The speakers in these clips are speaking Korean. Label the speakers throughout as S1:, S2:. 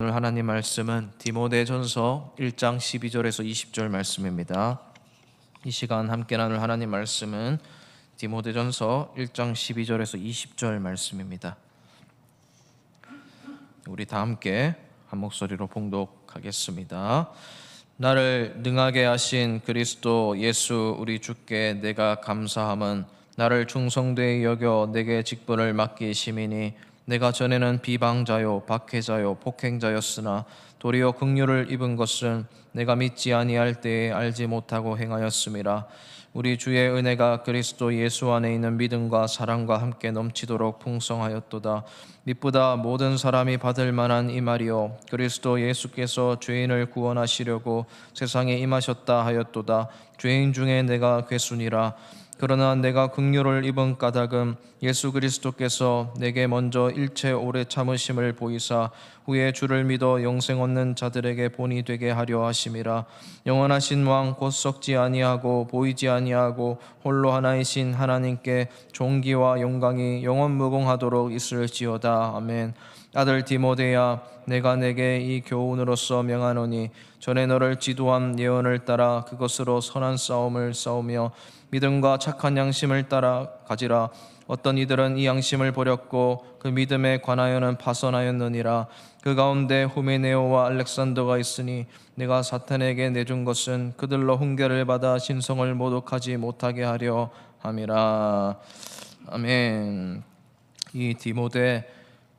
S1: 나눌 하나님 말씀은 디모데전서 1장 12절에서 20절 말씀입니다. 이 시간 함께 나눌 하나님 말씀은 디모데전서 1장 12절에서 20절 말씀입니다. 우리 다 함께 한 목소리로 봉독하겠습니다. 나를 능하게 하신 그리스도 예수 우리 주께 내가 감사함은 나를 충성되이 여겨 내게 직분을 맡기심이니 내가 전에는 비방자요 박해자요 폭행자였으나 도리어 긍휼을 입은 것은 내가 믿지 아니할 때에 알지 못하고 행하였음이라. 우리 주의 은혜가 그리스도 예수 안에 있는 믿음과 사랑과 함께 넘치도록 풍성하였도다. 믿보다 모든 사람이 받을 만한 이 말이요 그리스도 예수께서 죄인을 구원하시려고 세상에 임하셨다 하였도다. 죄인 중에 내가 괴순이라. 그러나 내가 긍휼을 입은 까닭은 예수 그리스도께서 내게 먼저 일체 오래 참으심을 보이사 후에 주를 믿어 영생 얻는 자들에게 본이 되게 하려 하심이라. 영원하신 왕 곧 썩지 아니하고 보이지 아니하고 홀로 하나이신 하나님께 존귀와 영광이 영원 무궁하도록 있을지어다. 아멘. 아들 디모데야, 내가 내게 이 교훈으로서 명하노니 전에 너를 지도한 예언을 따라 그것으로 선한 싸움을 싸우며 믿음과 착한 양심을 따라 가지라. 어떤 이들은 이 양심을 버렸고 그 믿음에 관하여는 파선하였느니라. 그 가운데 후메네오와 알렉산더가 있으니 내가 사탄에게 내준 것은 그들로 훈계를 받아 신성을 모독하지 못하게 하려 함이라. 아멘. 이 디모데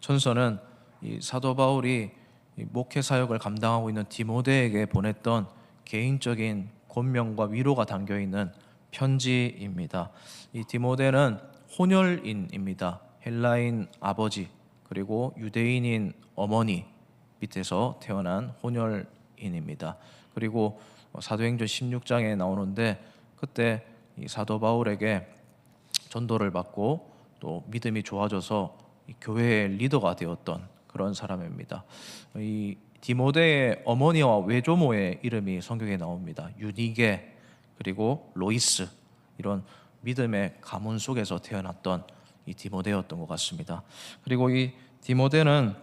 S1: 전서는 이 사도 바울이 목회 사역을 감당하고 있는 디모데에게 보냈던 개인적인 권면과 위로가 담겨 있는 편지입니다. 이 디모데는 혼혈인입니다. 헬라인 아버지 그리고 유대인인 어머니 밑에서 태어난 혼혈인입니다. 그리고 사도행전 16장에 나오는데 그때 이 사도 바울에게 전도를 받고 또 믿음이 좋아져서 교회의 리더가 되었던 그런 사람입니다. 이 디모데의 어머니와 외조모의 이름이 성경에 나옵니다. 유니게 그리고 로이스, 이런 믿음의 가문 속에서 태어났던 이 디모데였던 것 같습니다. 그리고 이 디모데는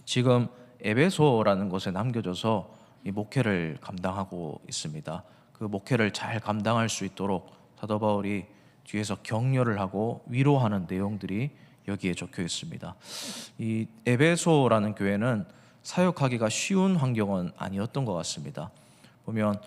S1: 지금 에베소라는 곳에 남겨져서 이 목회를 감당하고 있습니다. 그 목회를 잘 감당할 수 있도록 사도 바울이 뒤에서 격려를 하고 위로하는 내용들이 여기에 적혀 있습니다. 이 에베소라는 교회는 사역하기가 쉬운 환경은 아니었던 것 같습니다. 보면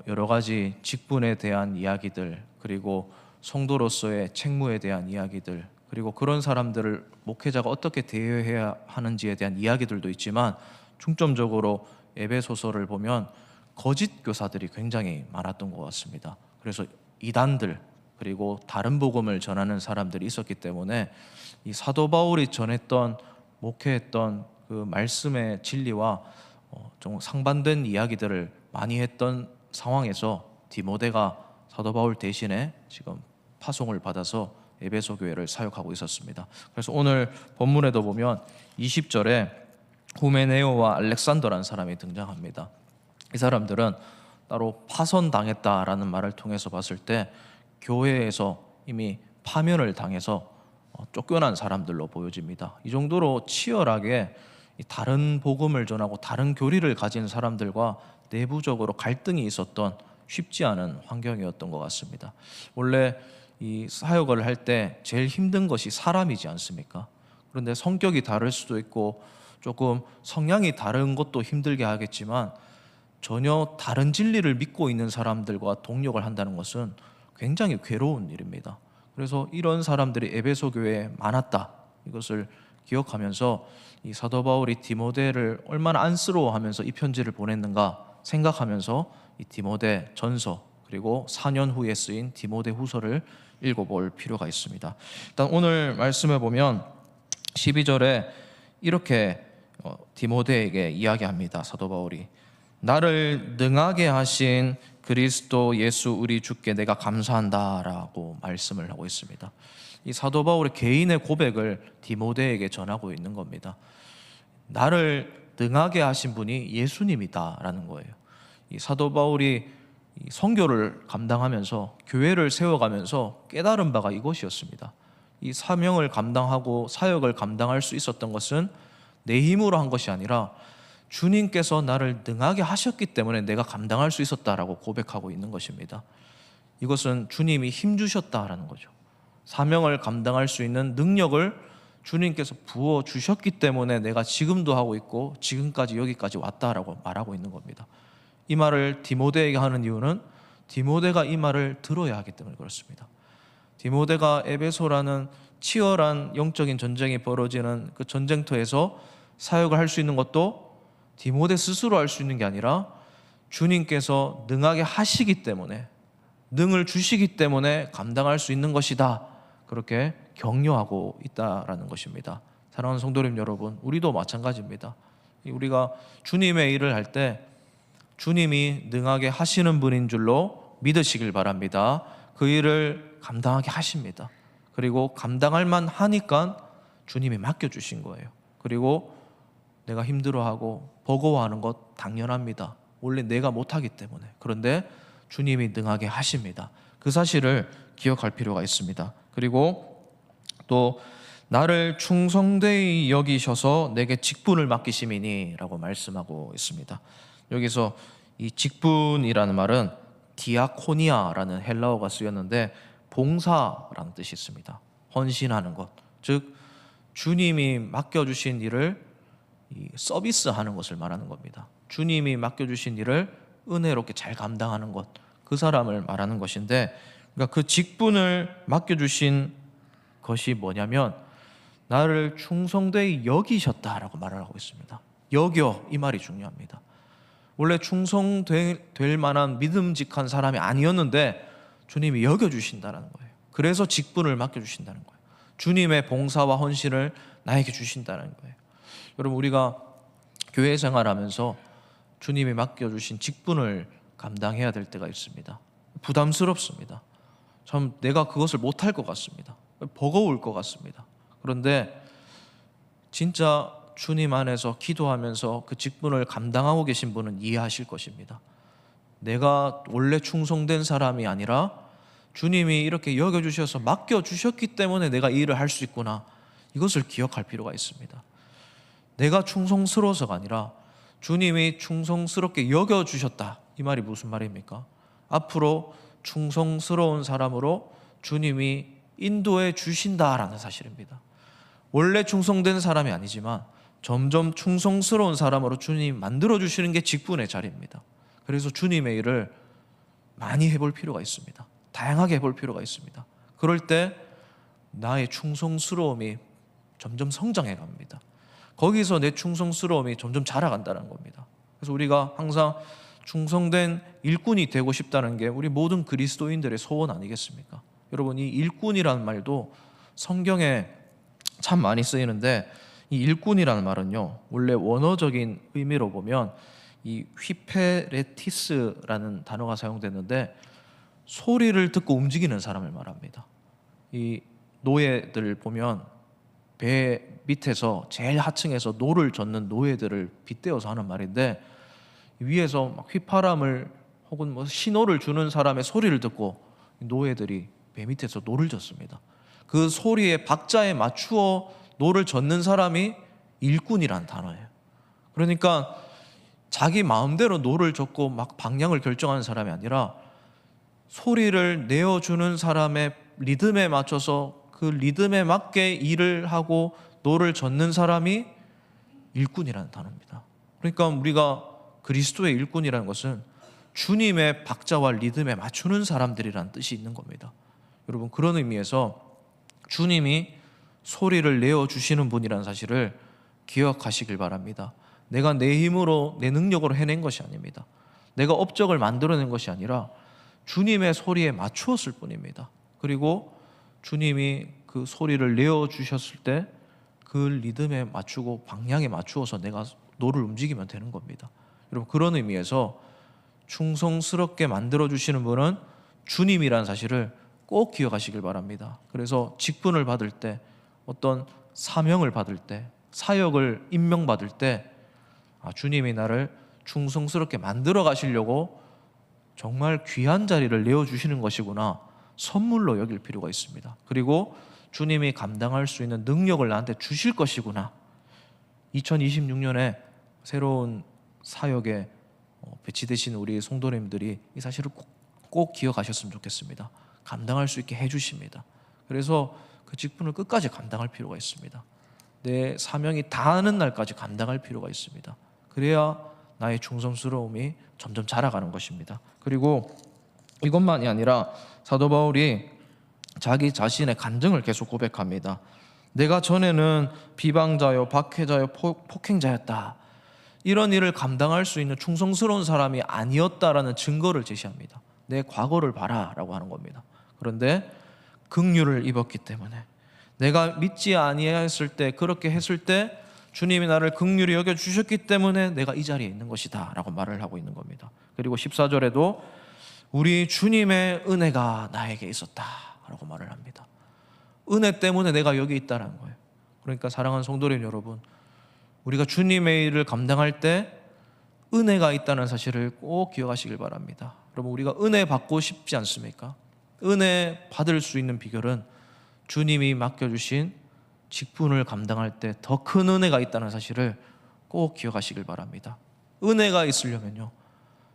S1: 여러 가지 직분에 대한 이야기들, 그리고 성도로서의 책무에 대한 이야기들, 그리고 그런 사람들을 목회자가 어떻게 대해야 하는지에 대한 이야기들도 있지만 중점적으로 에베소서를 보면 거짓 교사들이 굉장히 많았던 것 같습니다. 그래서 이단들 그리고 다른 복음을 전하는 사람들이 있었기 때문에 이 사도 바울이 전했던 목회했던 그 말씀의 진리와 좀 상반된 이야기들을 많이 했던 상황에서 디모데가 사도 바울 대신에 지금 파송을 받아서 에베소 교회를 사역하고 있었습니다. 그래서 오늘 본문에도 보면 20절에 후메네오와 알렉산더라는 사람이 등장합니다. 이 사람들은 따로 파선당했다라는 말을 통해서 봤을 때 교회에서 이미 파면을 당해서 쫓겨난 사람들로 보여집니다. 이 정도로 치열하게 다른 복음을 전하고 다른 교리를 가진 사람들과 내부적으로 갈등이 있었던 쉽지 않은 환경이었던 것 같습니다. 원래 이 사역을 할 때 제일 힘든 것이 사람이지 않습니까? 그런데 성격이 다를 수도 있고 조금 성향이 다른 것도 힘들게 하겠지만 전혀 다른 진리를 믿고 있는 사람들과 동력을 한다는 것은 굉장히 괴로운 일입니다. 그래서 이런 사람들이 에베소 교회에 많았다, 이것을 기억하면서 이 사도 바울이 디모데를 얼마나 안쓰러워하면서 이 편지를 보냈는가 생각하면서 이 디모데 전서 그리고 4년 후에 쓰인 디모데 후서를 읽어볼 필요가 있습니다. 일단 오늘 말씀을 보면 12절에 이렇게 디모데에게 이야기합니다. 사도 바울이 나를 능하게 하신 그리스도 예수 우리 주께 내가 감사한다라고 말씀을 하고 있습니다. 이 사도 바울의 개인의 고백을 디모데에게 전하고 있는 겁니다. 나를 능하게 하신 분이 예수님이다라는 거예요. 이 사도 바울이 선교를 감당하면서 교회를 세워가면서 깨달은 바가 이것이었습니다. 이 사명을 감당하고 사역을 감당할 수 있었던 것은 내 힘으로 한 것이 아니라 주님께서 나를 능하게 하셨기 때문에 내가 감당할 수 있었다라고 고백하고 있는 것입니다. 이것은 주님이 힘주셨다라는 거죠. 사명을 감당할 수 있는 능력을 주님께서 부어주셨기 때문에 내가 지금도 하고 있고 지금까지 여기까지 왔다라고 말하고 있는 겁니다. 이 말을 디모데에게 하는 이유는 디모데가 이 말을 들어야 하기 때문에 그렇습니다. 디모데가 에베소라는 치열한 영적인 전쟁이 벌어지는 그 전쟁터에서 사역을 할 수 있는 것도 디모데 스스로 할 수 있는 게 아니라 주님께서 능하게 하시기 때문에, 능을 주시기 때문에 감당할 수 있는 것이다, 그렇게 격려하고 있다라는 것입니다. 사랑하는 성도님 여러분, 우리도 마찬가지입니다. 우리가 주님의 일을 할 때 주님이 능하게 하시는 분인 줄로 믿으시길 바랍니다. 그 일을 감당하게 하십니다. 그리고 감당할 만하니까 주님이 맡겨주신 거예요. 그리고 내가 힘들어하고 버거워하는 것 당연합니다. 원래 내가 못하기 때문에. 그런데 주님이 능하게 하십니다. 그 사실을 기억할 필요가 있습니다. 그리고 또 나를 충성되이 여기셔서 내게 직분을 맡기심이니 라고 말씀하고 있습니다. 여기서 이 직분이라는 말은 디아코니아라는 헬라어가 쓰였는데 봉사라는 뜻이 있습니다. 헌신하는 것, 즉 주님이 맡겨주신 일을 서비스하는 것을 말하는 겁니다. 주님이 맡겨주신 일을 은혜롭게 잘 감당하는 것, 그 사람을 말하는 것인데, 그러니까 그 직분을 맡겨주신 것이 뭐냐면 나를 충성되이 여기셨다라고 말을 하고 있습니다. 여겨, 이 말이 중요합니다. 원래 충성될 만한 믿음직한 사람이 아니었는데 주님이 여겨주신다는 거예요. 그래서 직분을 맡겨주신다는 거예요. 주님의 봉사와 헌신을 나에게 주신다는 거예요. 여러분, 우리가 교회 생활하면서 주님이 맡겨주신 직분을 감당해야 될 때가 있습니다. 부담스럽습니다. 참 내가 그것을 못할 것 같습니다. 버거울 것 같습니다. 그런데 진짜 주님 안에서 기도하면서 그 직분을 감당하고 계신 분은 이해하실 것입니다. 내가 원래 충성된 사람이 아니라 주님이 이렇게 여겨주셔서 맡겨주셨기 때문에 내가 이 일을 할 수 있구나, 이것을 기억할 필요가 있습니다. 내가 충성스러워서가 아니라 주님이 충성스럽게 여겨주셨다, 이 말이 무슨 말입니까? 앞으로 충성스러운 사람으로 주님이 인도해 주신다라는 사실입니다. 원래 충성된 사람이 아니지만 점점 충성스러운 사람으로 주님이 만들어주시는 게 직분의 자리입니다. 그래서 주님의 일을 많이 해볼 필요가 있습니다. 다양하게 해볼 필요가 있습니다. 그럴 때 나의 충성스러움이 점점 성장해 갑니다. 거기서 내 충성스러움이 점점 자라간다는 겁니다. 그래서 우리가 항상 충성된 일꾼이 되고 싶다는 게 우리 모든 그리스도인들의 소원 아니겠습니까? 여러분, 이 일꾼이라는 말도 성경에 참 많이 쓰이는데, 이 일꾼이라는 말은요, 원래 원어적인 의미로 보면 이 휘페레티스라는 단어가 사용됐는데 소리를 듣고 움직이는 사람을 말합니다. 이 노예들 보면 배 밑에서 제일 하층에서 노를 젓는 노예들을 빗대어서 하는 말인데, 위에서 막 휘파람을 혹은 뭐 신호를 주는 사람의 소리를 듣고 노예들이 배 밑에서 노를 젓습니다. 그 소리의 박자에 맞추어 노를 젓는 사람이 일꾼이란 단어예요. 그러니까 자기 마음대로 노를 젓고 막 방향을 결정하는 사람이 아니라 소리를 내어주는 사람의 리듬에 맞춰서 그 리듬에 맞게 일을 하고 노를 젓는 사람이 일꾼이라는 단어입니다. 그러니까 우리가 그리스도의 일꾼이라는 것은 주님의 박자와 리듬에 맞추는 사람들이라는 뜻이 있는 겁니다. 여러분, 그런 의미에서 주님이 소리를 내어주시는 분이라는 사실을 기억하시길 바랍니다. 내가 내 힘으로, 내 능력으로 해낸 것이 아닙니다. 내가 업적을 만들어낸 것이 아니라 주님의 소리에 맞추었을 뿐입니다. 그리고 주님이 그 소리를 내어주셨을 때 그 리듬에 맞추고 방향에 맞추어서 내가 노를 움직이면 되는 겁니다. 여러분, 그런 의미에서 충성스럽게 만들어주시는 분은 주님이라는 사실을 꼭 기억하시길 바랍니다. 그래서 직분을 받을 때, 어떤 사명을 받을 때, 사역을 임명받을 때 주님이 나를 충성스럽게 만들어 가시려고 정말 귀한 자리를 내어주시는 것이구나, 선물로 여길 필요가 있습니다. 그리고 주님이 감당할 수 있는 능력을 나한테 주실 것이구나, 2026년에 새로운 사역에 배치되신 우리 성도님들이 이 사실을 꼭 기억하셨으면 좋겠습니다. 감당할 수 있게 해주십니다. 그래서 그 직분을 끝까지 감당할 필요가 있습니다. 내 사명이 다하는 날까지 감당할 필요가 있습니다. 그래야 나의 충성스러움이 점점 자라가는 것입니다. 그리고 이것만이 아니라 사도 바울이 자기 자신의 간증을 계속 고백합니다. 내가 전에는 비방자요, 박해자요, 폭행자였다. 이런 일을 감당할 수 있는 충성스러운 사람이 아니었다라는 증거를 제시합니다. 내 과거를 봐라라고 하는 겁니다. 그런데 긍휼을 입었기 때문에, 내가 믿지 아니했을 때, 그렇게 했을 때 주님이 나를 긍휼히 여겨주셨기 때문에 내가 이 자리에 있는 것이다 라고 말을 하고 있는 겁니다. 그리고 14절에도 우리 주님의 은혜가 나에게 있었다 라고 말을 합니다. 은혜 때문에 내가 여기 있다는 거예요. 그러니까 사랑하는 성도님 여러분, 우리가 주님의 일을 감당할 때 은혜가 있다는 사실을 꼭 기억하시길 바랍니다. 여러분, 우리가 은혜 받고 싶지 않습니까? 은혜 받을 수 있는 비결은 주님이 맡겨주신 직분을 감당할 때 더 큰 은혜가 있다는 사실을 꼭 기억하시길 바랍니다. 은혜가 있으려면요,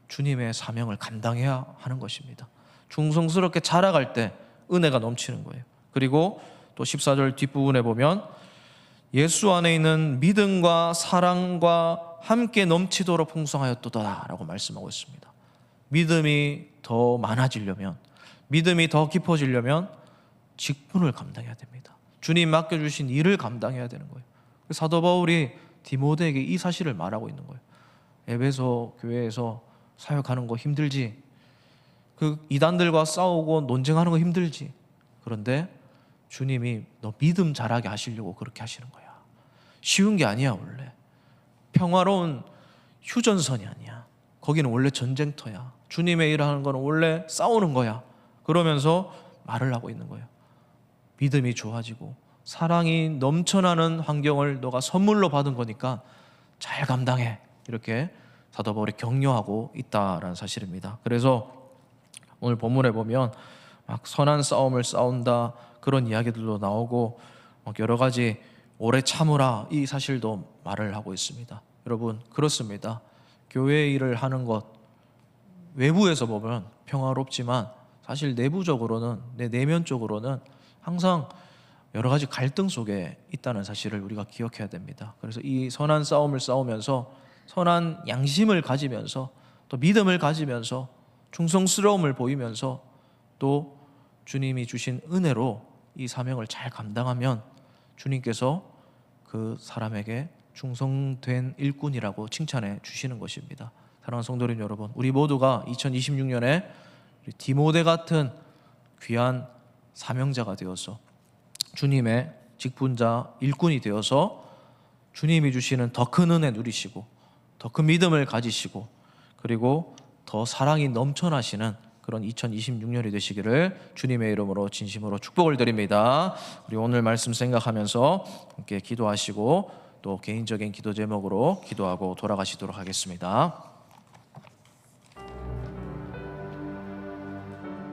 S1: 주님의 사명을 감당해야 하는 것입니다. 충성스럽게 자라갈 때 은혜가 넘치는 거예요. 그리고 또 14절 뒷부분에 보면 예수 안에 있는 믿음과 사랑과 함께 넘치도록 풍성하였도다 라고 말씀하고 있습니다. 믿음이 더 많아지려면, 믿음이 더 깊어지려면 직분을 감당해야 됩니다. 주님 맡겨주신 일을 감당해야 되는 거예요. 사도 바울이 디모데에게 이 사실을 말하고 있는 거예요. 에베소 교회에서 사역하는 거 힘들지, 그 이단들과 싸우고 논쟁하는 거 힘들지. 그런데 주님이 너 믿음 자라게 하시려고 그렇게 하시는 거야. 쉬운 게 아니야. 원래 평화로운 휴전선이 아니야. 거기는 원래 전쟁터야. 주님의 일을 하는 거는 원래 싸우는 거야. 그러면서 말을 하고 있는 거예요. 믿음이 좋아지고 사랑이 넘쳐나는 환경을 너가 선물로 받은 거니까 잘 감당해. 이렇게 사도 바울이 격려하고 있다라는 사실입니다. 그래서 오늘 본문에 보면 막 선한 싸움을 싸운다 그런 이야기들도 나오고 여러 가지 오래 참으라 이 사실도 말을 하고 있습니다. 여러분, 그렇습니다. 교회 일을 하는 것 외부에서 보면 평화롭지만 사실 내부적으로는, 내 내면적으로는 항상 여러 가지 갈등 속에 있다는 사실을 우리가 기억해야 됩니다. 그래서 이 선한 싸움을 싸우면서 선한 양심을 가지면서 또 믿음을 가지면서 충성스러움을 보이면서 또 주님이 주신 은혜로 이 사명을 잘 감당하면 주님께서 그 사람에게 충성된 일꾼이라고 칭찬해 주시는 것입니다. 사랑하는 성도님 여러분, 우리 모두가 2026년에 디모데 같은 귀한 사명자가 되어서 주님의 직분자 일꾼이 되어서 주님이 주시는 더 큰 은혜 누리시고 더 큰 믿음을 가지시고 그리고 더 사랑이 넘쳐나시는 그런 2026년이 되시기를 주님의 이름으로 진심으로 축복을 드립니다. 우리 오늘 말씀 생각하면서 함께 기도하시고 또 개인적인 기도 제목으로 기도하고 돌아가시도록 하겠습니다.